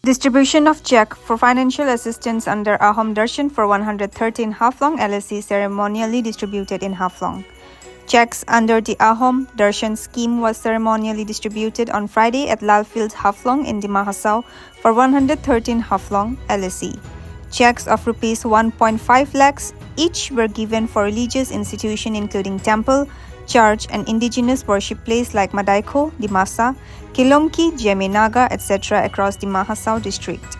Distribution of check for financial assistance under Ahom Darshan for 113 Haflong LSC ceremonially distributed in Haflong. Checks under the Ahom Darshan scheme was ceremonially distributed on Friday at Lalfield Haflong in Dimahasau for 113 Haflong LSC. Checks of rupees 1.5 lakhs each were given for religious institutions including temple, church and indigenous worship place like Madaiko, Dimasa, Kilomki, Jemenaga, etc. across the Dimahasau district.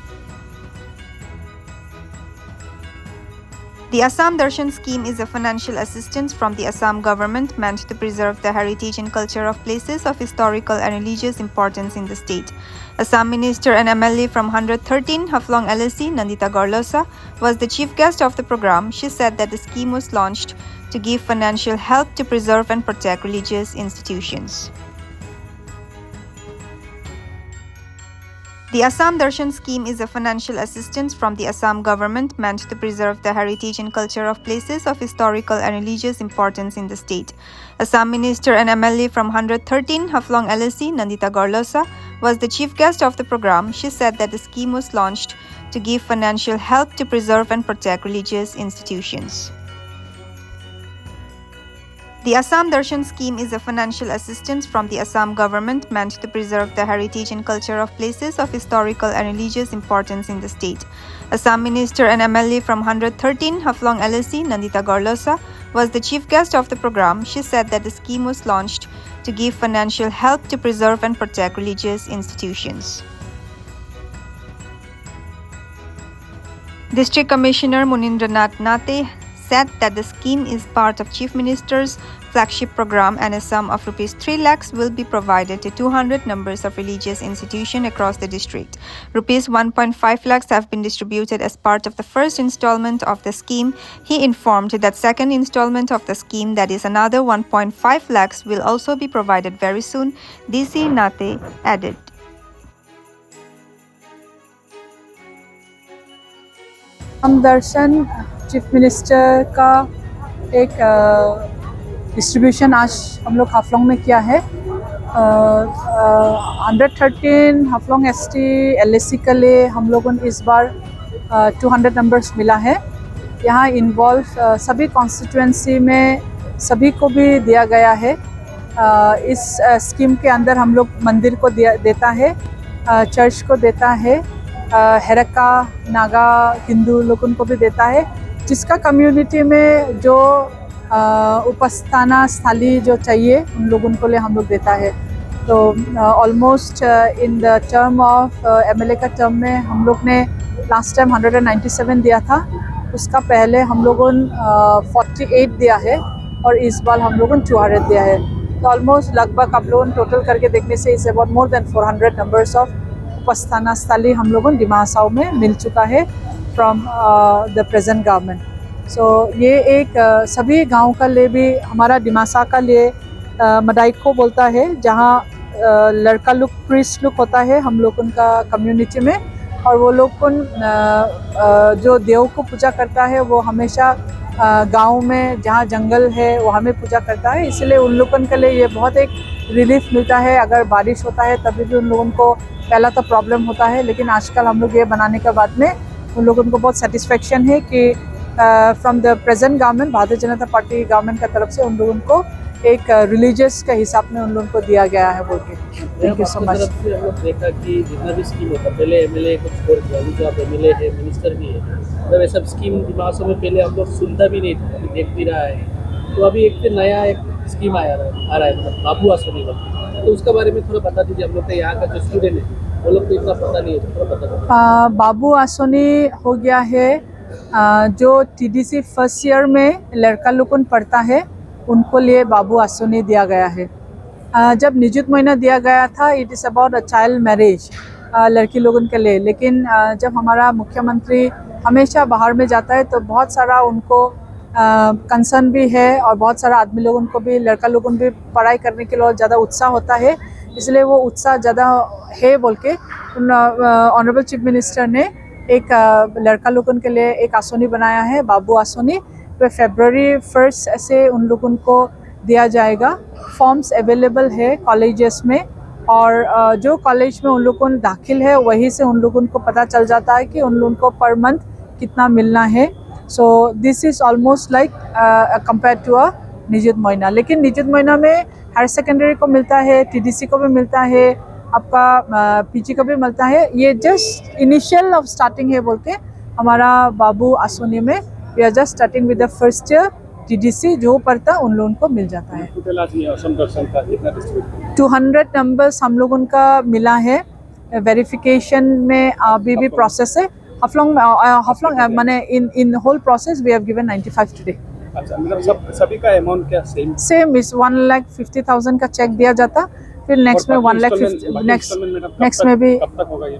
The Assam Darshan scheme is a financial assistance from the Assam government meant to preserve the heritage and culture of places of historical and religious importance in the state. Assam Minister and MLA from 113 Haflong LSC, Nandita Gorlosa, was the chief guest of the program. She said that the scheme was launched to give financial help to preserve and protect religious institutions. The Assam Darshan scheme is a financial assistance from the Assam government meant to preserve the heritage and culture of places of historical and religious importance in the state. Assam Minister and MLA from 113 Haflong LSC, Nandita Gorlosa, was the chief guest of the program. She said that the scheme was launched to give financial help to preserve and protect religious institutions. The Assam Darshan scheme is a financial assistance from the Assam government meant to preserve the heritage and culture of places of historical and religious importance in the state. Assam Minister and MLA from 113 Haflong LSC, Nandita Gorlosa, was the chief guest of the program. She said that the scheme was launched to give financial help to preserve and protect religious institutions. District Commissioner Munindranath Nate said that the scheme is part of Chief Minister's flagship program and a sum of rupees 3 lakhs will be provided to 200 numbers of religious institutions across the district. Rupees 1.5 lakhs have been distributed as part of the first installment of the scheme. He informed that second installment of the scheme, that is another 1.5 lakhs, will also be provided very soon, DC Nate added. हम दर्शन chief minister का एक distribution आज हम लोग हाफलोंग में किया है। 113 Haflong ST LSC के लिए हम लोगों ने इस बार 200 नंबर्स मिला है। यहाँ इन्वॉल्व सभी कॉन्स्टिट्यूएंसी में सभी को भी दिया गया है। इस स्कीम के अंदर हम लोग मंदिर को देता है, चर्च को देता है, हेरका नागा हिंदू लोगों को भी देता है। जिसका कम्युनिटी में जो उपस्थाना स्थली जो चाहिए उन लोगों को लिए हम लोग देता है। तो almost in the term of MLA का टर्म में हम लोग ने लास्ट टाइम 197 दिया था, उसका पहले हम लोगों ने 48 दिया है और इस बार हम लोगों ने 200 दिया है। तो ऑलमोस्ट लगभग आप लोगों ने टोटल करके देखने से इस about more than 400 numbers of उपस्थाना स्थली हम लोगों ने डिमासाओ में मिल चुका है from the present government. So ये एक सभी गांव का लिए भी हमारा डिमासा का लिए मदाइको बोलता है, जहां लड़का लोग प्रीस्ट लोग होता है हम लोग उनका कम्युनिटी में, और वो लोग जो देव को पूजा करता है वो हमेशा गांव में जहां जंगल है वहाँ में पूजा करता है। इसलिए उन लोगों के लिए ये बहुत एक रिलीफ मिलता है। अगर बारिश होता है तभी भी उन लोगों को पहला तो प्रॉब्लम होता है, लेकिन आजकल हम लोग ये बनाने के बाद में उन लोगों को बहुत सेटिस्फेक्शन है कि from the present government, Bharatiya Janata party government का तरफ से उन लोगों को एक रिलीजियस के हिसाब में उन लोगों को दिया गया है बोल के। Thank you so much. हम लोग देखा कि जितना भी स्कीम होता है पहले एमएलए को छोड़ दिया, अभी जो आप एमएलए है, मिनिस्टर भी है, मतलब ये सब स्कीम दिमागों में पहले हम लोग सुनता भी नहीं था, देख भी रहा है। तो अभी एक नया एक स्कीम आ रहा है मतलब बाबू आसोनी वाला, तो उसके बारे में थोड़ा बता दीजिए। हम लोग का यहाँ का जो स्टूडेंट है वो लोग को इतना पता नहीं है, थोड़ा बता दीजिए। बाबू आसोनी हो गया है जो टीडीसी फर्स्ट ईयर में लड़का लोगों पढ़ता है उनको लिए बाबू आसोनी दिया गया है। जब निजुत महीना दिया गया था it is about a child marriage लड़की लोगों के लिए, लेकिन जब हमारा मुख्यमंत्री हमेशा बाहर में जाता है तो बहुत सारा उनको कंसर्न भी है और बहुत सारा आदमी लोगों को भी लड़का लोगों भी पढ़ाई करने के लिए ज़्यादा उत्साह होता है, इसलिए वो उत्साह ज़्यादा है बोल के ऑनरेबल चीफ मिनिस्टर ने एक लड़का लोगों के लिए एक आसोनी बनाया है, बाबू आसोनी। तो फरवरी 1 से उन लोगों को दिया जाएगा। फॉर्म्स अवेलेबल है कॉलेजेस में और जो कॉलेज में उन लोगों को दाखिल है वहीं से उन लोगों को पता चल जाता है कि उन लोगों को पर मंथ कितना मिलना है। So this is almost like compare to a निजुत महीना। लेकिन निजुत महीना में हायर सेकेंडरी को मिलता है, टीडीसी को भी मिलता है, आपका पीजी को भी मिलता है। ये जस्ट इनिशियल ऑफ स्टार्टिंग है बोलते हैं हमारा बाबू आसोनी में। We are just starting with the first year TDC जो पढ़ता उन लोगों को मिल जाता है। 200 नंबर्स हम लोगों का मिला है। वेरिफिकेशन में अभी भी प्रोसेस है। हाफलोंग माने in whole process we have given 95 today. अच्छा, मतलब सभी का अमाउंट क्या सेम इज 1,50,000 का चेक दिया जाता, फिर नेक्स्ट में 1,50,000 नेक्स्ट में भी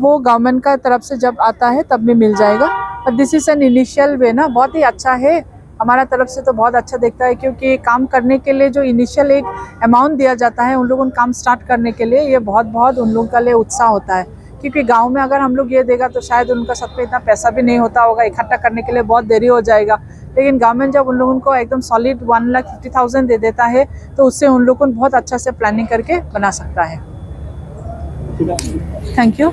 वो गवर्नमेंट का तरफ से जब आता है तब भी मिल जाएगा। But this is an initial way ना, बहुत ही अच्छा है हमारा तरफ से तो बहुत अच्छा देखता है, क्योंकि काम करने के लिए जो इनिशियल एक अमाउंट दिया जाता है उन लोगों को काम स्टार्ट करने के लिए, ये बहुत उन लोगों के लिए उत्साह होता है। क्योंकि गांव में अगर हम लोग ये देगा तो शायद उनका सब पे इतना पैसा भी नहीं होता होगा, इकट्ठा करने के लिए बहुत देरी हो जाएगा। लेकिन गवर्नमेंट जब उन लोगों को एकदम सॉलिड 1,50,000 दे देता है तो उससे उन लोगों को बहुत अच्छा से प्लानिंग करके बना सकता है। Thank you.